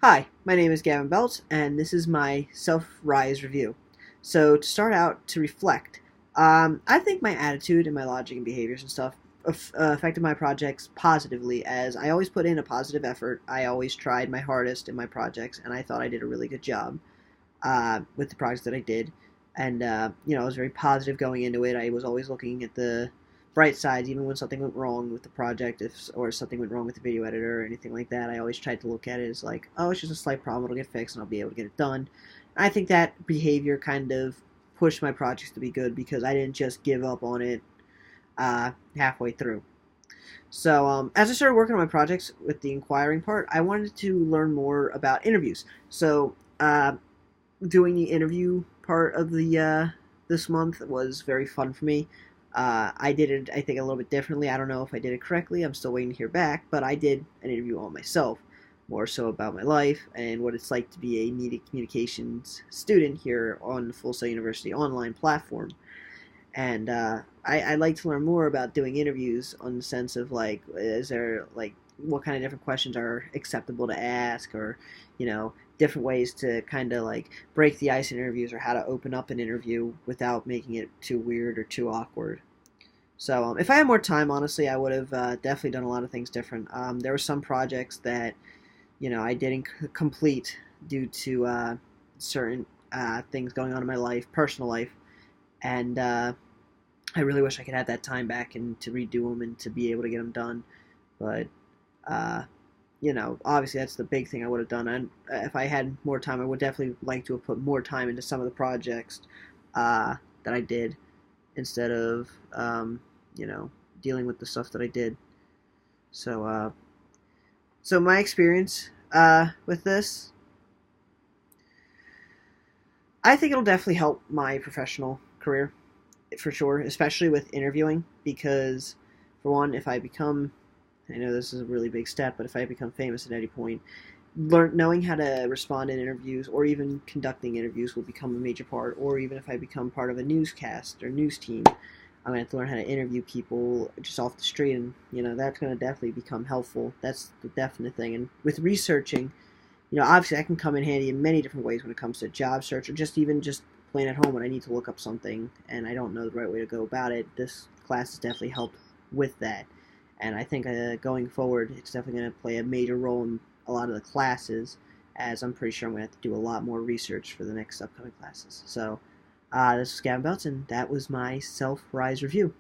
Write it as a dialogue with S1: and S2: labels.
S1: Hi, my name is Gavin Belt, and this is my self-rise review. So, to start out, to reflect, I think my attitude and my logic and behaviors and stuff affected my projects positively, as I always put in a positive effort. I always tried my hardest in my projects, and I thought I did a really good job with the projects that I did. And, I was very positive going into it. I was always looking at the bright sides, even when something went wrong with the project, or something went wrong with the video editor or anything like that. I always tried to look at it as like, oh, it's just a slight problem. It'll get fixed, and I'll be able to get it done. And I think that behavior kind of pushed my projects to be good because I didn't just give up on it halfway through. So, as I started working on my projects with the inquiring part, I wanted to learn more about interviews. So, doing the interview part of the this month was very fun for me. I did it, I think, a little bit differently. I don't know if I did it correctly. I'm still waiting to hear back, but I did an interview on myself, more so about my life and what it's like to be a media communications student here on the Full Sail University online platform. And I'd like to learn more about doing interviews on the sense of like, is there like what kind of different questions are acceptable to ask, or different ways to kind of like break the ice in interviews, or how to open up an interview without making it too weird or too awkward. So if I had more time, honestly, I would have definitely done a lot of things different. There were some projects that I didn't complete due to certain things going on in my life, personal life, and I really wish I could have that time back and to redo them and to be able to get them done. But uh, obviously that's the big thing I would have done. And if I had more time, I would definitely like to have put more time into some of the projects that I did instead of you know dealing with the stuff that I did. So so my experience with this, I think it'll definitely help my professional career for sure, especially with interviewing because for one, if I become, I know this is a really big step, but if I become famous at any point, knowing how to respond in interviews or even conducting interviews will become a major part. Or even if I become part of a newscast or news team, I'm going to have to learn how to interview people just off the street, and that's going to definitely become helpful. That's the definite thing. And with researching, obviously that can come in handy in many different ways when it comes to job search or just even just playing at home when I need to look up something and I don't know the right way to go about it. This class has definitely helped with that. And I think going forward, it's definitely going to play a major role in a lot of the classes, as I'm pretty sure I'm going to have to do a lot more research for the next upcoming classes. So, this is Gavin Belts, and that was my self-rise review.